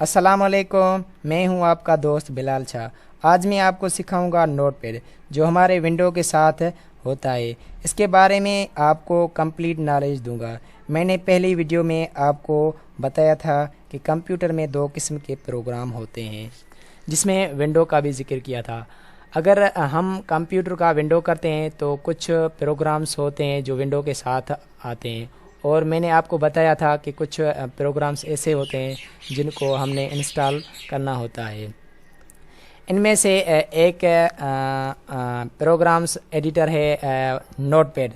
अस्सलाम वालेकुम, मैं हूं आपका दोस्त बिलाल शाह। आज मैं आपको सिखाऊंगा नोटपैड जो हमारे विंडो के साथ होता है। इसके बारे में आपको कंप्लीट नॉलेज दूंगा। मैंने पहली वीडियो में आपको बताया था कि कंप्यूटर में दो किस्म के प्रोग्राम होते हैं, जिसमें विंडो का भी जिक्र किया था। अगर हम कंप्यूटर का विंडो करते हैं तो कुछ प्रोग्राम्स होते हैं जो विंडो के साथ आते हैं, और मैंने आपको बताया था कि कुछ प्रोग्राम्स ऐसे होते हैं जिनको हमने इंस्टॉल करना होता है। इनमें से एक प्रोग्राम्स एडिटर है नोटपैड।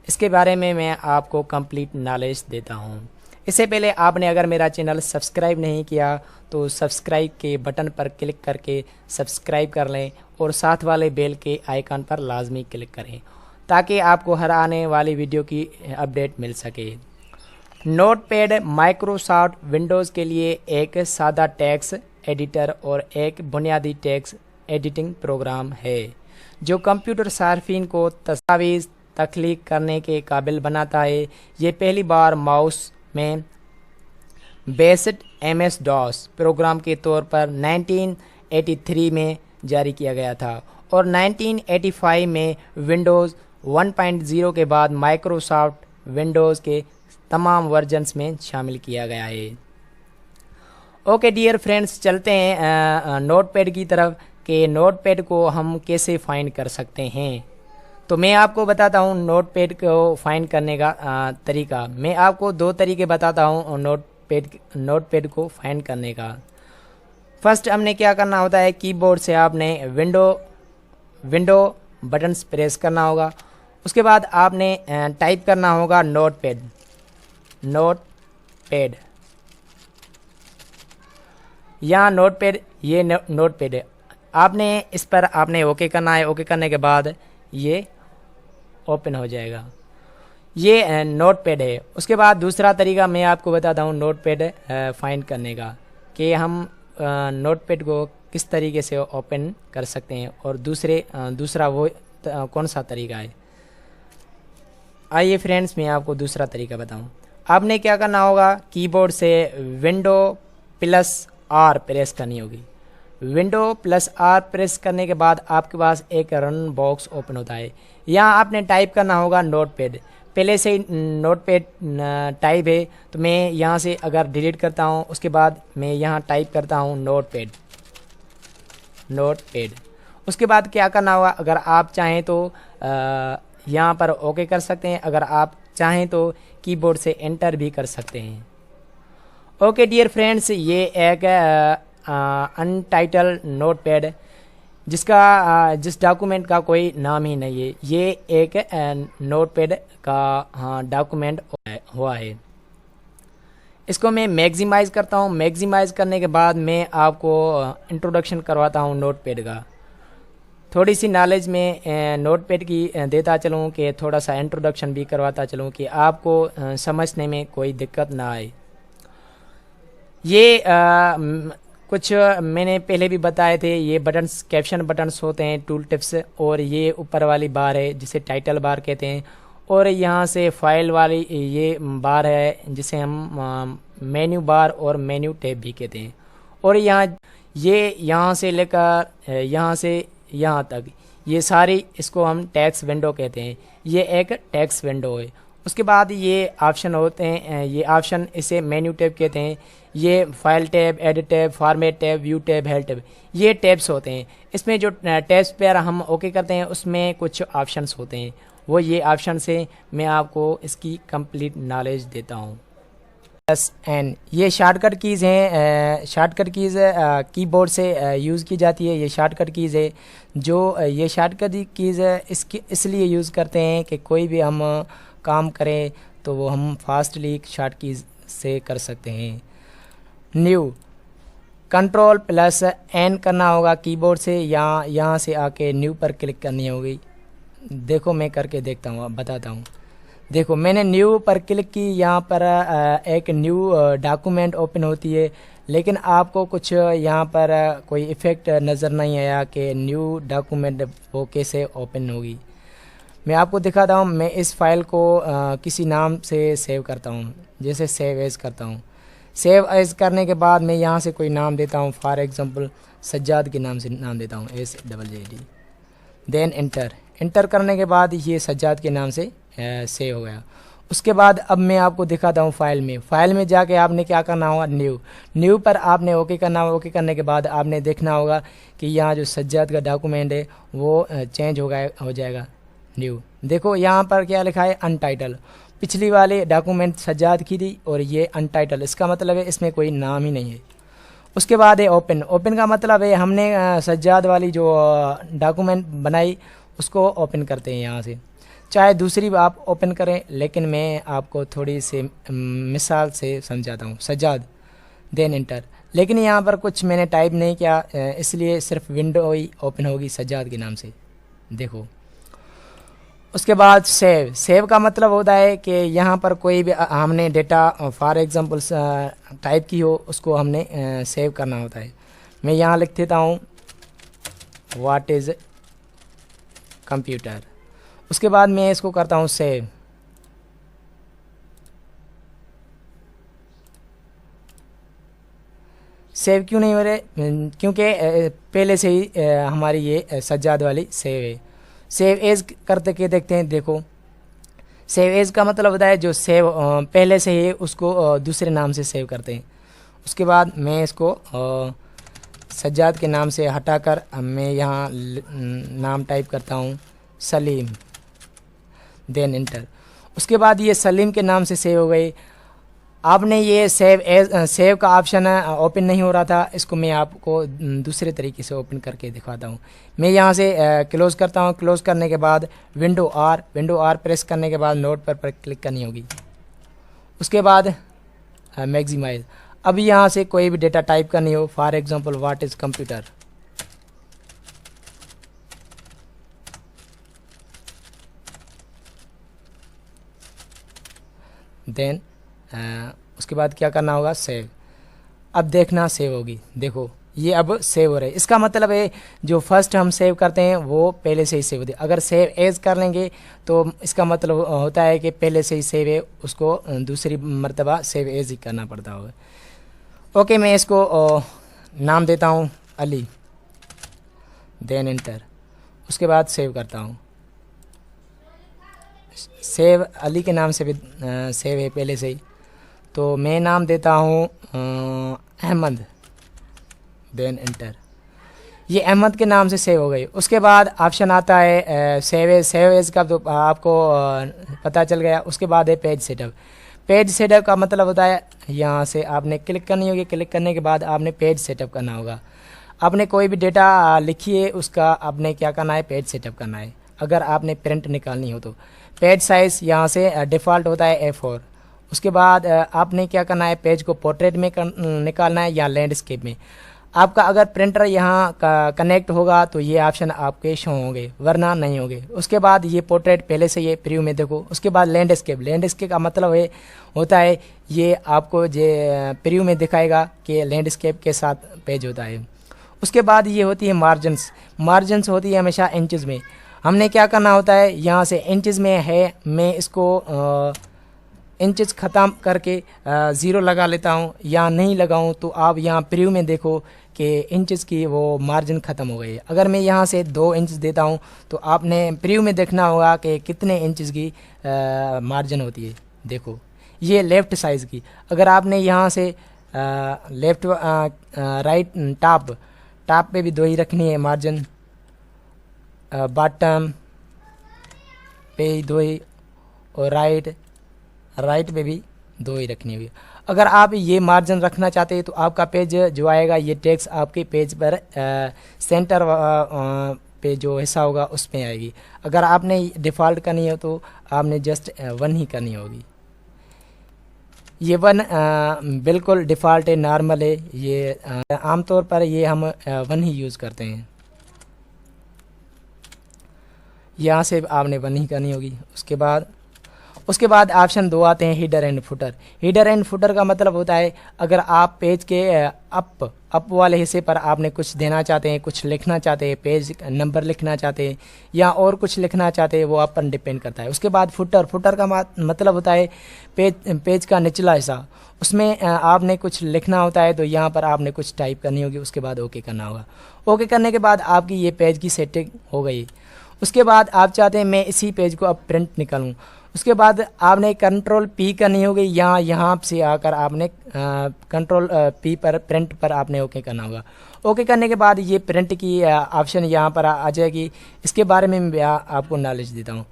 इसके बारे में मैं आपको कंप्लीट नॉलेज देता हूँ। इससे पहले आपने अगर मेरा चैनल सब्सक्राइब नहीं किया तो सब्सक्राइब के बटन पर क्लिक करके सब्सक्राइब कर लें और साथ वाले बेल के आइकन पर लाजमी क्लिक करें ताकि आपको हर आने वाली वीडियो की अपडेट मिल सके। नोटपैड माइक्रोसॉफ्ट विंडोज़ के लिए एक सादा टेक्स्ट एडिटर और एक बुनियादी टेक्स्ट एडिटिंग प्रोग्राम है जो कंप्यूटर सार्फिन को तस्वीर तख्लीक करने के काबिल बनाता है। ये पहली बार माउस में बेस्ड MS DOS प्रोग्राम के तौर पर 1983 में जारी किया गया था और 1985 में विंडोज़ 1.0 के बाद माइक्रोसॉफ्ट विंडोज़ के तमाम वर्जन्स में शामिल किया गया है। ओके डियर फ्रेंड्स, चलते हैं नोटपैड की तरफ कि नोटपैड को हम कैसे फाइंड कर सकते हैं। तो मैं आपको बताता हूँ नोटपैड को फाइंड करने का तरीका। मैं आपको दो तरीके बताता हूँ नोटपैड को फाइंड करने का। फर्स्ट हमने क्या करना होता है, कीबोर्ड से आपने विंडो बटन्स प्रेस करना होगा। उसके बाद आपने टाइप करना होगा नोटपैड। यहाँ नोटपैड, ये नोटपैड है। आपने इस पर आपने ओके करना है। ओके करने के बाद ये ओपन हो जाएगा। ये नोटपैड है। उसके बाद दूसरा तरीका मैं आपको बताता हूँ नोटपैड फाइंड करने का, कि हम नोटपैड को किस तरीके से ओपन कर सकते हैं और दूसरा वो कौन सा तरीका है। आइए फ्रेंड्स, मैं आपको दूसरा तरीका बताऊं। आपने क्या करना होगा, कीबोर्ड से Windows+R प्रेस करनी होगी। Windows+R प्रेस करने के बाद आपके पास एक रन बॉक्स ओपन होता है। यहाँ आपने टाइप करना होगा नोटपैड। पहले से ही नोटपैड टाइप है, तो मैं यहाँ से अगर डिलीट करता हूँ उसके बाद मैं यहाँ टाइप करता हूँ नोटपैड। उसके बाद क्या करना होगा, अगर आप चाहें तो यहाँ पर ओके कर सकते हैं, अगर आप चाहें तो कीबोर्ड से एंटर भी कर सकते हैं। ओके डियर फ्रेंड्स, ये एक अनटाइटल्ड नोटपैड जिस डॉक्यूमेंट का कोई नाम ही नहीं है, ये एक नोटपैड का डॉक्यूमेंट हुआ है। इसको मैं मैक्सिमाइज़ करता हूँ। मैक्सिमाइज़ करने के बाद मैं आपको इंट्रोडक्शन करवाता हूँ नोटपैड का। थोड़ी सी नॉलेज में नोटपैड की देता चलूँ कि थोड़ा सा इंट्रोडक्शन भी करवाता चलूँ कि आपको समझने में कोई दिक्कत ना आए। ये कुछ मैंने पहले भी बताए थे, ये बटन्स कैप्शन बटन्स होते हैं, टूल टिप्स, और ये ऊपर वाली बार है जिसे टाइटल बार कहते हैं, और यहाँ से फाइल वाली ये बार है जिसे हम मेन्यू बार और मेन्यू टैब भी कहते हैं। और यहाँ से लेकर यहाँ से यहाँ तक ये सारी, इसको हम टेक्स्ट विंडो कहते हैं। ये एक टेक्स्ट विंडो है। उसके बाद ये ऑप्शन होते हैं, ये ऑप्शन इसे मेन्यू टैब कहते हैं। ये file tab, edit tab, format tab, view tab, help tab, ये टैब्स होते हैं। इसमें जो टैब्स पर हम ओके करते हैं उसमें कुछ ऑप्शंस होते हैं, वो ये ऑप्शन से मैं आपको इसकी कंप्लीट नॉलेज देता हूँ। N ये शॉर्टकट कीज़ हैं। शॉर्टकट कीज़ कीबोर्ड से यूज़ की जाती है। ये शॉर्टकट कीज़ है जो ये शॉर्टकट कीज़ इसलिए यूज़ करते हैं कि कोई भी हम काम करें तो वो हम फास्टली शॉर्ट कीज़ से कर सकते हैं। न्यू Ctrl+N करना होगा कीबोर्ड से, यहाँ से आके न्यू पर क्लिक करनी होगी। देखो मैं करके देखता हूँ, बताता हूँ। देखो मैंने न्यू पर क्लिक की, यहाँ पर एक न्यू डॉक्यूमेंट ओपन होती है, लेकिन आपको कुछ यहाँ पर कोई इफ़ेक्ट नज़र नहीं आया कि न्यू डॉक्यूमेंट वो कैसे ओपन होगी। मैं आपको दिखाता हूँ। मैं इस फाइल को किसी नाम से सेव करता हूँ, जैसे सेव एज करता हूँ। सेव एज करने के बाद मैं यहाँ से कोई नाम देता हूँ, फॉर एग्जांपल सज्जाद के नाम से नाम देता हूँ, SJJD। देन एंटर करने के बाद ये सज्जाद के नाम से सेव हो गया। उसके बाद अब मैं आपको दिखाता हूँ फाइल में जाके आपने क्या करना होगा, न्यू पर आपने ओके करना होगा। ओके करने के बाद आपने देखना होगा कि यहाँ जो सज्जाद का डॉक्यूमेंट है वो चेंज हो जाएगा न्यू। देखो यहाँ पर क्या लिखा है, अनटाइटल। पिछली वाले डॉक्यूमेंट सज्जाद की थी और ये अनटाइटल, इसका मतलब है इसमें कोई नाम ही नहीं है। उसके बाद है ओपन का मतलब है हमने सज्जाद वाली जो डॉक्यूमेंट बनाई उसको ओपन करते हैं यहाँ से। चाहे दूसरी आप ओपन करें, लेकिन मैं आपको थोड़ी सी मिसाल से समझाता हूँ। सज्जाद देन एंटर, लेकिन यहाँ पर कुछ मैंने टाइप नहीं किया, इसलिए सिर्फ विंडो ही ओपन होगी सज्जाद के नाम से। देखो उसके बाद सेव का मतलब होता है कि यहाँ पर कोई भी हमने डेटा फॉर एग्जांपल टाइप की हो उसको हमने सेव करना होता है। मैं यहाँ लिख देता हूँ व्हाट इज़ कंप्यूटर। उसके बाद मैं इसको करता हूँ सेव। सेव क्यों नहीं हो रहे, क्योंकि पहले से ही हमारी ये सज्जाद वाली सेव है। सेव एज करते के देखते हैं। देखो सेव एज का मतलब होता है जो सेव पहले से ही उसको दूसरे नाम से सेव करते हैं। उसके बाद मैं इसको सज्जाद के नाम से हटाकर मैं यहाँ नाम टाइप करता हूँ सलीम, देन एंटर। उसके बाद ये सलीम के नाम से सेव हो गई। आपने ये सेव का ऑप्शन ओपन नहीं हो रहा था, इसको मैं आपको दूसरे तरीके से ओपन करके दिखाता हूँ। मैं यहाँ से क्लोज़ करता हूँ। क्लोज़ करने के बाद विंडो आर प्रेस करने के बाद नोट पर क्लिक करनी होगी। उसके बाद मैक्सिमाइज। अब यहाँ से कोई भी डेटा टाइप करनी हो, for example what is computer. Then उसके बाद क्या करना होगा, सेव। अब देखना सेव होगी। देखो ये अब सेव हो रहा है। इसका मतलब है जो फर्स्ट हम सेव करते हैं वो पहले से ही सेव होती है। अगर सेव एज कर लेंगे तो इसका मतलब होता है कि पहले से ही सेव है, उसको दूसरी मर्तबा सेव एज ही करना पड़ता होगा। ओके, मैं इसको नाम देता हूँ अली, देन एंटर। उसके बाद सेव करता हूँ। सेव अली के नाम से भी सेव है पहले से ही, तो मैं नाम देता हूँ अहमद, देन एंटर। ये अहमद के नाम से सेव हो गई। उसके बाद ऑप्शन आता है सेव एज का, तो आपको पता चल गया। उसके बाद है पेज सेटअप। पेज सेटअप का मतलब होता है यहाँ से आपने क्लिक करनी होगी। क्लिक करने के बाद आपने पेज सेटअप करना होगा। आपने कोई भी डेटा लिखिए, उसका आपने क्या करना है, पेज सेटअप करना है। अगर आपने प्रिंट निकालनी हो तो पेज साइज़ यहाँ से डिफ़ॉल्ट होता है A4। उसके बाद आपने क्या करना है, पेज को पोर्ट्रेट में निकालना है या लैंडस्केप में। आपका अगर प्रिंटर यहाँ कनेक्ट होगा तो ये ऑप्शन आपके शो होंगे, वरना नहीं होंगे। उसके बाद ये पोर्ट्रेट पहले से ये प्रीव्यू में देखो। उसके बाद लैंडस्केप का मतलब है होता है ये आपको जो प्रीव्यू में दिखाएगा कि लैंडस्केप के साथ पेज होता है। उसके बाद ये होती है मार्जिनस होती है हमेशा इंचज़ में। हमने क्या करना होता है, यहाँ से इंचज़ में है, मैं इसको इंचज़ ख़त्म करके 0 लगा लेता हूँ, या नहीं लगाऊँ तो आप यहाँ प्रीव्यू में देखो कि इंचज़ की वो मार्जिन ख़त्म हो गई है। अगर मैं यहाँ से 2 इंच देता हूँ तो आपने प्रीव्यू में देखना होगा कि कितने इंचज़ की मार्जिन होती है। देखो ये लेफ़्ट साइज़ की। अगर आपने यहाँ से लेफ़्ट राइट टॉप पे भी 2 ही रखनी है मार्जिन, बॉटम पे 2 ही, और राइट पे भी 2 ही रखनी होगी। अगर आप ये मार्जिन रखना चाहते हैं तो आपका पेज जो आएगा, ये टेक्स्ट आपके पेज पर सेंटर पे जो हिस्सा होगा उस पे आएगी। अगर आपने डिफ़ॉल्ट करनी हो तो आपने जस्ट 1 ही करनी होगी। ये 1 बिल्कुल डिफ़ॉल्ट है, नॉर्मल है। ये आमतौर पर ये हम 1 ही यूज़ करते हैं। यहाँ से आपने 1 ही करनी होगी। उसके बाद उसके बाद ऑप्शन 2 आते हैं header and footer. Header and footer का मतलब होता है अगर आप पेज के अप वाले हिस्से पर आपने कुछ देना चाहते हैं, कुछ लिखना चाहते हैं, पेज नंबर लिखना चाहते हैं या और कुछ लिखना चाहते हैं, वो आप पर डिपेंड करता है। उसके बाद फुटर का मतलब होता है पेज का निचला हिस्सा, उसमें आपने कुछ लिखना होता है तो यहाँ पर आपने कुछ टाइप करनी होगी, उसके बाद ओके करना होगा। ओके करने के बाद आपकी ये पेज की सेटिंग हो गई। उसके बाद आप चाहते हैं मैं इसी पेज को अब प्रिंट निकालूं, उसके बाद आपने कंट्रोल पी करनी होगी या यहाँ से आकर आपने कंट्रोल पी पर प्रिंट पर आपने ओके करना होगा। ओके करने के बाद ये प्रिंट की ऑप्शन यहाँ पर आ जाएगी। इसके बारे में मैं आपको नॉलेज देता हूँ।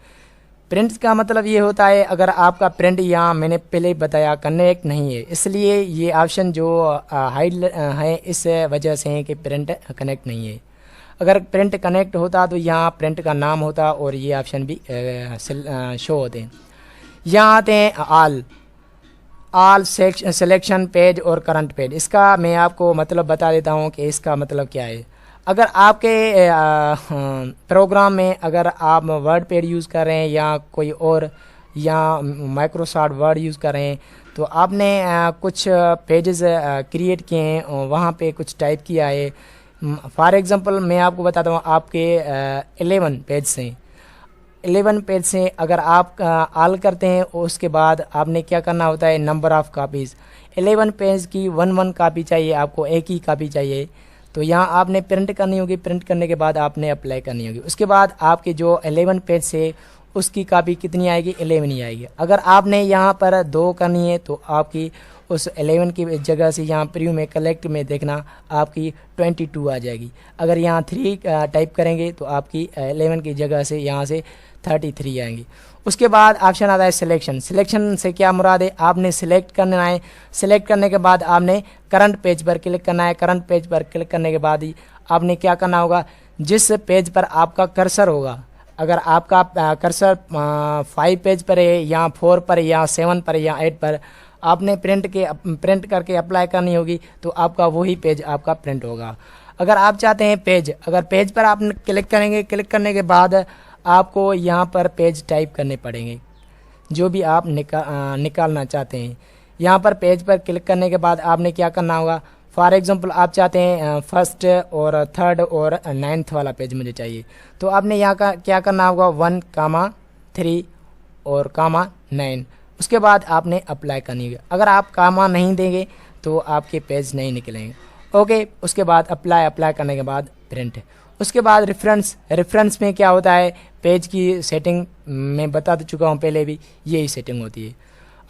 प्रिंट का मतलब ये होता है अगर आपका प्रिंट यहाँ मैंने पहले बताया कनेक्ट नहीं है, इसलिए ये ऑप्शन जो हाइड है इस वजह से है कि प्रिंट कनेक्ट नहीं है। अगर प्रिंट कनेक्ट होता तो यहाँ प्रिंट का नाम होता और ये ऑप्शन भी शो होते हैं। यहाँ आते हैं ऑल सिलेक्शन पेज और करंट पेज। इसका मैं आपको मतलब बता देता हूँ कि इसका मतलब क्या है। अगर आपके प्रोग्राम में अगर आप वर्ड पेड यूज़ कर रहे हैं या कोई और या माइक्रोसॉफ्ट वर्ड यूज़ कर रहे हैं तो आपने कुछ पेजेस क्रिएट किए हैं, वहाँ पे कुछ टाइप किया है। फॉर एग्ज़ाम्पल मैं आपको बताता हूँ आपके 11 पेज से अगर आप ऑल करते हैं उसके बाद आपने क्या करना होता है नंबर ऑफ़ कापीज़ 11 पेज की 1 कापी चाहिए, आपको एक ही कापी चाहिए। तो यहाँ आपने प्रिंट करनी होगी, प्रिंट करने के बाद आपने अप्लाई करनी होगी। उसके बाद आपके जो 11 पेज से उसकी कापी कितनी आएगी 11 ही आएगी। अगर आपने यहाँ पर 2 करनी है तो आपकी उस 11 की जगह से यहाँ प्रीव्यू में कलेक्ट में देखना आपकी 22 आ जाएगी। अगर यहाँ 3 टाइप करेंगे तो आपकी 11 की जगह से यहाँ से 33 आएंगी। उसके बाद ऑप्शन आता है सिलेक्शन से क्या मुराद है, आपने सिलेक्ट करना है। सिलेक्ट करने के बाद आपने करंट पेज पर क्लिक करना है। करंट पेज पर क्लिक करने के बाद ही आपने क्या करना होगा, जिस पेज पर आपका कर्सर होगा, अगर आपका कर्सर 5 पेज पर है या 4 पर या 7 पर या 8 पर आपने प्रिंट करके अप्लाई करनी होगी तो आपका वही पेज आपका प्रिंट होगा। अगर आप चाहते हैं अगर पेज पर आप क्लिक करेंगे, क्लिक करने के बाद आपको यहाँ पर पेज टाइप करने पड़ेंगे जो भी आप निकालना चाहते हैं। यहाँ पर पेज पर क्लिक करने के बाद आपने क्या करना होगा, फॉर एग्जांपल आप चाहते हैं 1st और 3rd और 9th वाला पेज मुझे चाहिए, तो आपने यहाँ का क्या करना होगा 1, 3 और 9। उसके बाद आपने अप्लाई करनी होगी। अगर आप कामा नहीं देंगे तो आपके पेज नहीं निकलेंगे। ओके, उसके बाद अप्लाई करने के बाद प्रिंट। उसके बाद रेफरेंस में क्या होता है, पेज की सेटिंग मैं बता चुका हूँ पहले भी, यही सेटिंग होती है।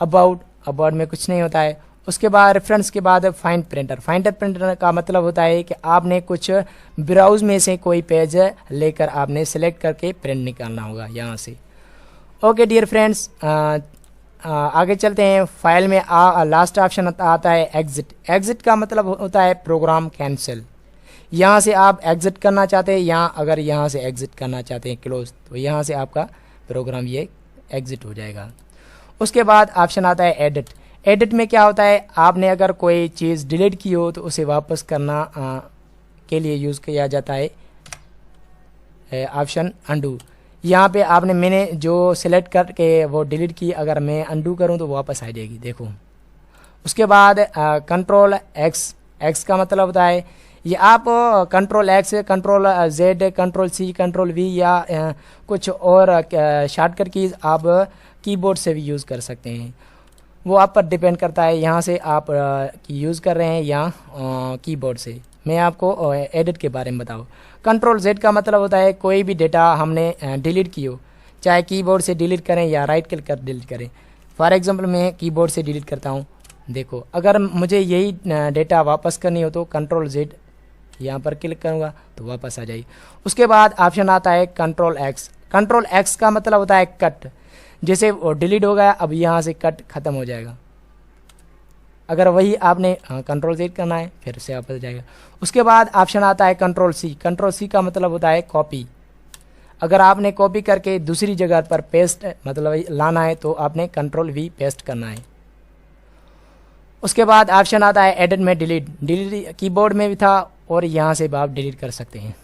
अबाउट में कुछ नहीं होता है। उसके बाद रेफरेंस के बाद फाइंड प्रिंटर का मतलब होता है कि आपने कुछ ब्राउज में से कोई पेज लेकर आपने सेलेक्ट करके प्रिंट निकालना होगा यहाँ से। ओके डियर फ्रेंड्स, आगे चलते हैं। फाइल में लास्ट ऑप्शन आता है एग्जिट का मतलब होता है प्रोग्राम कैंसिल। यहाँ से आप एग्जिट करना चाहते हैं या अगर यहाँ से एग्जिट करना चाहते हैं क्लोज, तो यहाँ से आपका प्रोग्राम ये एग्जिट हो जाएगा। उसके बाद ऑप्शन आता है एडिट में क्या होता है, आपने अगर कोई चीज़ डिलीट की हो तो उसे वापस करना के लिए यूज़ किया जाता है ऑप्शन अंडू। यहाँ पे मैंने जो सिलेक्ट करके वो डिलीट की, अगर मैं अंडू करूँ तो वापस आ जाएगी, देखो। उसके बाद कंट्रोल एक्स का मतलब होता है ये आप control X, control Z, control C, control V या कुछ और शॉर्टकट कीज़ आप कीबोर्ड से भी यूज़ कर सकते हैं, वो आप पर डिपेंड करता है यहाँ से आप यूज़ कर रहे हैं या कीबोर्ड से। मैं आपको एडिट के बारे में बताऊँ। कंट्रोल जेड का मतलब होता है कोई भी डेटा हमने डिलीट की हो, चाहे कीबोर्ड से डिलीट करें या राइट क्लिक कर डिलीट करें। फॉर एग्जांपल मैं कीबोर्ड से डिलीट करता हूँ, देखो। अगर मुझे यही डेटा वापस करनी हो तो कंट्रोल जेड यहाँ पर क्लिक करूँगा तो वापस आ जाएगी। उसके बाद ऑप्शन आता है कंट्रोल एक्स का मतलब होता है कट। जैसे वो डिलीट हो गया, अब यहाँ से कट ख़त्म हो जाएगा। अगर वही आपने कंट्रोल जेड करना है फिर से वापस जाएगा। उसके बाद ऑप्शन आता है कंट्रोल सी का मतलब होता है कॉपी। अगर आपने कॉपी करके दूसरी जगह पर पेस्ट मतलब लाना है तो आपने कंट्रोल वी पेस्ट करना है। उसके बाद ऑप्शन आता है एडिट में डिलीट कीबोर्ड में भी था और यहाँ से भी आप डिलीट कर सकते हैं।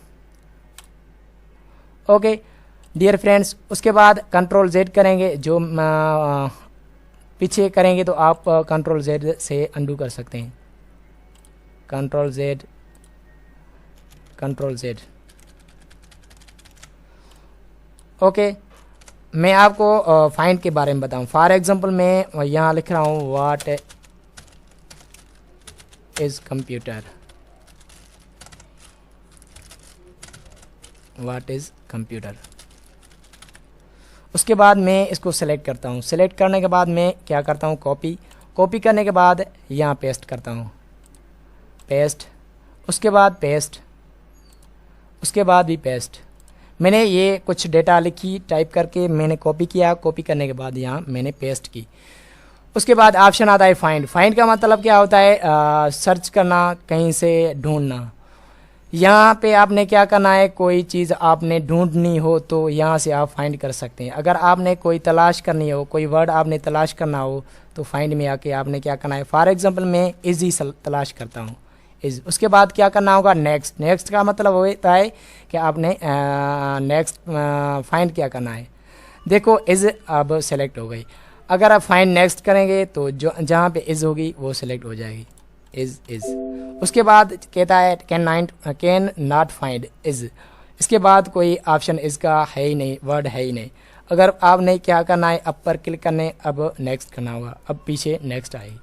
ओके, डियर फ्रेंड्स, उसके बाद कंट्रोल जेड करेंगे, जो पीछे करेंगे तो आप कंट्रोल जेड से अंडू कर सकते हैं। Control Z, control Z. Okay, मैं आपको फाइंड के बारे में बताऊं। फॉर एग्जांपल मैं यहाँ लिख रहा हूँ what is computer, what is computer. उसके बाद मैं इसको सेलेक्ट करता हूँ। सेलेक्ट करने के बाद मैं क्या करता हूँ, कॉपी। कॉपी करने के बाद यहाँ पेस्ट करता हूँ, पेस्ट। उसके बाद पेस्ट, उसके बाद भी पेस्ट। मैंने ये कुछ डेटा लिखी, टाइप करके मैंने कॉपी किया। कॉपी करने के बाद यहाँ मैंने पेस्ट की। उसके बाद ऑप्शन आता है फाइंड। फाइंड का मतलब क्या होता है, सर्च करना, कहीं से ढूंढना। यहाँ पे आपने क्या करना है, कोई चीज़ आपने ढूंढनी हो तो यहाँ से आप फाइंड कर सकते हैं। अगर आपने कोई तलाश करनी हो, कोई वर्ड आपने तलाश करना हो तो फाइंड में आके आपने क्या करना है। फॉर एग्जांपल मैं इज ही तलाश करता हूँ, इज। उसके बाद क्या करना होगा, नेक्स्ट। नेक्स्ट का मतलब होता है कि आपने नेक्स्ट फाइंड क्या करना है। देखो इज अब सेलेक्ट हो गई। अगर आप फाइंड नेक्स्ट करेंगे तो जो जहाँ पे इज होगी वो सिलेक्ट हो जाएगी, इज। उसके बाद कहता है कैन नॉट फाइंड इज। इसके बाद कोई ऑप्शन इसका है ही नहीं, वर्ड है ही नहीं। अगर आपने क्या करना है, अप पर क्लिक करने, अब नेक्स्ट करना होगा। अब पीछे नेक्स्ट आएगी।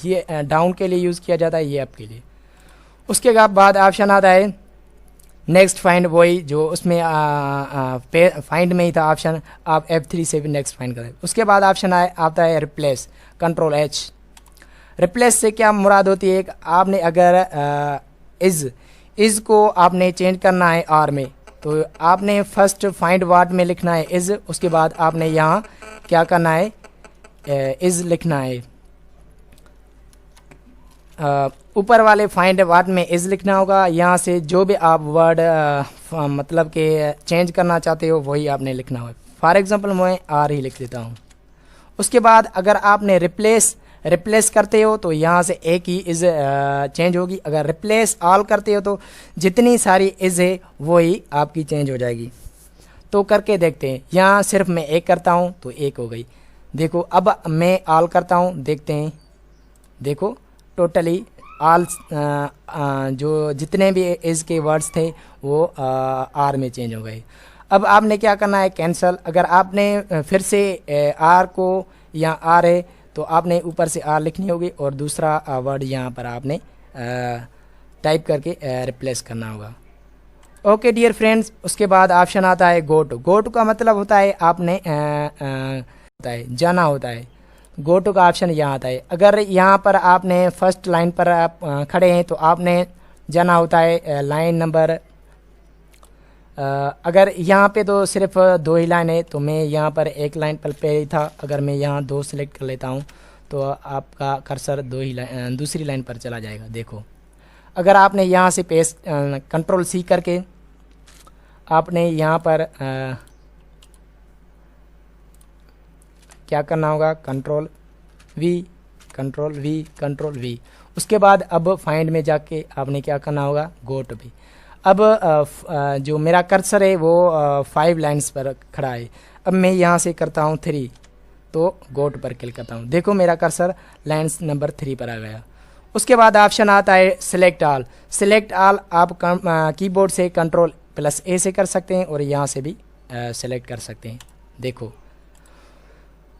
ये डाउन के लिए यूज़ किया जाता है, ये अप के लिए। उसके बाद ऑप्शन आता है नेक्स्ट फाइंड, वही जो उसमें फाइंड में ही था ऑप्शन, आप F3 से भी नेक्स्ट फाइंड करें। उसके बाद ऑप्शन आता है रिप्लेस, कंट्रोल H। रिप्लेस से क्या मुराद होती है, आपने अगर इज को आपने चेंज करना है आर में, तो आपने फर्स्ट फाइंड वर्ड में लिखना है इज। उसके बाद आपने यहाँ क्या करना है, इज लिखना है। ऊपर वाले फाइंड वर्ड में इज लिखना होगा। यहाँ से जो भी आप वर्ड मतलब कि चेंज करना चाहते हो वही आपने लिखना होगा। फॉर एग्जांपल मैं आर ही लिख देता हूँ। उसके बाद अगर आपने रिप्लेस करते हो तो यहाँ से एक ही इज चेंज होगी। अगर रिप्लेस ऑल करते हो तो जितनी सारी इज है वही आपकी चेंज हो जाएगी। तो करके देखते हैं। यहाँ सिर्फ मैं एक करता हूँ तो एक हो गई। देखो अब मैं ऑल करता हूँ, देखते हैं। देखो टोटली ऑल जो जितने भी इज के वर्ड्स थे वो आर में चेंज हो गए। अब आपने क्या करना है, कैंसल। अगर आपने फिर से आर को यहाँ आर है तो आपने ऊपर से आर लिखनी होगी और दूसरा वर्ड यहाँ पर आपने टाइप करके रिप्लेस करना होगा। ओके डियर फ्रेंड्स, उसके बाद ऑप्शन आता है गो टू। गो टू का मतलब होता है आपने होता है जाना होता है। गो टू का ऑप्शन यहाँ आता है। अगर यहाँ पर आपने फर्स्ट लाइन पर आप खड़े हैं तो आपने जाना होता है लाइन नंबर। अगर यहाँ पे तो सिर्फ दो ही लाइन है तो मैं यहाँ पर एक लाइन पर पे ही था। अगर मैं यहाँ दो सेलेक्ट कर लेता हूँ तो आपका कर्सर दूसरी लाइन पर चला जाएगा। देखो अगर आपने यहाँ से पेस्ट कंट्रोल सी करके आपने यहाँ पर क्या करना होगा, कंट्रोल वी। उसके बाद अब फाइंड में जाके आपने क्या करना होगा, गो टू भी। अब जो मेरा कर्सर है वो 5 लाइन्स पर खड़ा है। अब मैं यहाँ से करता हूँ 3 तो गो टू पर क्लिक करता हूँ। देखो मेरा कर्सर लाइन्स नंबर 3 पर आ गया। उसके बाद ऑप्शन आता है सिलेक्ट ऑल। सिलेक्ट ऑल आप कीबोर्ड से कंट्रोल+A से कर सकते हैं और यहाँ से भी सेलेक्ट कर सकते हैं। देखो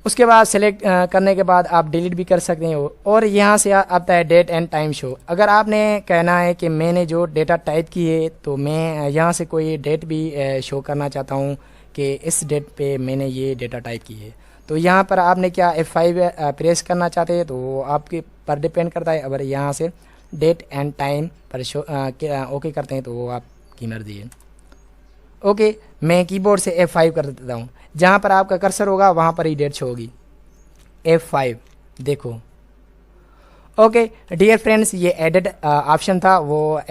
उसके बाद सेलेक्ट करने के बाद आप डिलीट भी कर सकते हैं। और यहाँ से आता है डेट एंड टाइम शो। अगर आपने कहना है कि मैंने जो डेटा टाइप की है तो मैं यहाँ से कोई डेट भी शो करना चाहता हूँ कि इस डेट पे मैंने ये डेटा टाइप की है, तो यहाँ पर आपने क्या F5 प्रेस करना चाहते हैं तो वो आपके पर डिपेंड करता है। अगर यहाँ से डेट एंड टाइम पर ओके करते हैं तो वो आपकी मर्जी है। ओके मैं कीबोर्ड से F5 कर देता हूँ। जहाँ पर आपका कर्सर होगा वहाँ पर ही डेट शो होगी, F5। देखो ओके डियर फ्रेंड्स, ये एडिट ऑप्शन था, वो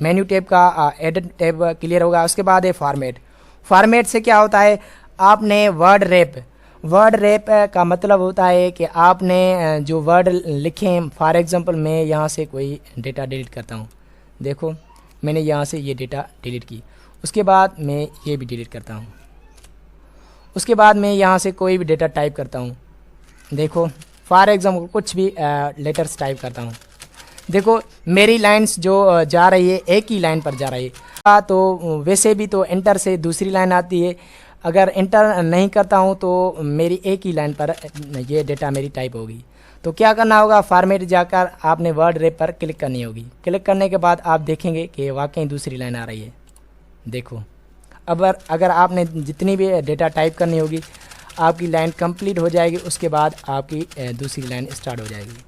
मेन्यू टैब का एडिट टैब क्लियर होगा। उसके बाद है फॉर्मेट। फॉर्मेट से क्या होता है, आपने वर्ड रैप का मतलब होता है कि आपने जो वर्ड लिखे, फॉर एग्जांपल मैं यहाँ से कोई डेटा डिलीट करता हूँ। देखो मैंने यहाँ से ये डेटा डिलीट की। उसके बाद मैं ये भी डिलीट करता हूँ। उसके बाद मैं यहाँ से कोई भी डेटा टाइप करता हूँ। देखो फॉर एग्जाम्पल कुछ भी लेटर्स टाइप करता हूँ। देखो मेरी लाइन्स जो जा रही है एक ही लाइन पर जा रही है। तो वैसे भी तो एंटर से दूसरी लाइन आती है, अगर एंटर नहीं करता हूँ तो मेरी एक ही लाइन पर ये डेटा मेरी टाइप होगी। तो क्या करना होगा, फॉर्मेट जाकर आपने वर्ड रैप पर क्लिक करनी होगी। क्लिक करने के बाद आप देखेंगे कि वाकई दूसरी लाइन आ रही है। देखो अब अगर आपने जितनी भी डेटा टाइप करनी होगी आपकी लाइन कंप्लीट हो जाएगी, उसके बाद आपकी दूसरी लाइन स्टार्ट हो जाएगी।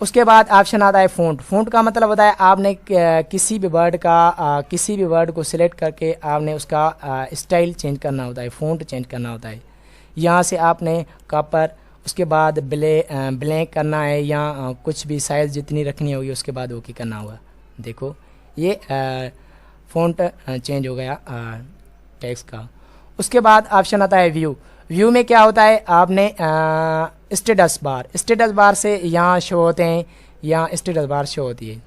उसके बाद ऑप्शन आता है फ़ॉन्ट। फ़ॉन्ट का मतलब होता है आपने किसी भी वर्ड को सिलेक्ट करके आपने उसका स्टाइल चेंज करना होता है, फ़ॉन्ट चेंज करना होता है। यहाँ से आपने कॉपर, उसके बाद ब्लैंक करना है या कुछ भी साइज़ जितनी रखनी होगी उसके बाद ओके करना होगा। देखो ये फ़ॉन्ट चेंज हो गया टेक्स्ट का। उसके बाद ऑप्शन आता है व्यू। व्यू में क्या होता है, आपने स्टेटस बार से यहाँ शो होते हैं, यहाँ स्टेटस बार शो होती है।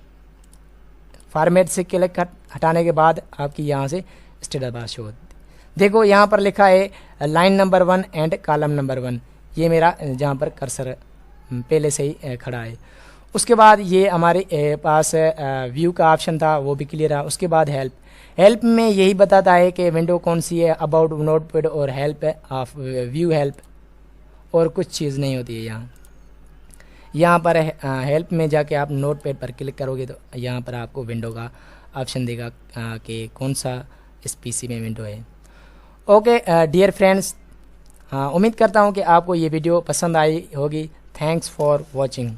फॉर्मेट से क्लिक हटाने के बाद आपकी यहाँ से स्टेटस बार शो होती है। देखो यहाँ पर लिखा है line number 1 and column number 1, ये मेरा जहाँ पर कर्सर पहले से ही खड़ा है। उसके बाद ये हमारे पास व्यू का ऑप्शन था, वो भी क्लियर है। उसके बाद हेल्प में यही बताता है कि विंडो कौन सी है, अबाउट नोटपैड और हेल्प ऑफ व्यू हेल्प, और कुछ चीज़ नहीं होती है। यहाँ पर हेल्प में जाके आप नोटपैड पर क्लिक करोगे तो यहाँ पर आपको विंडो का ऑप्शन देगा कि कौन सा इस पीसी में विंडो है। ओके डियर फ्रेंड्स, उम्मीद करता हूँ कि आपको ये वीडियो पसंद आई होगी। Thanks for watching.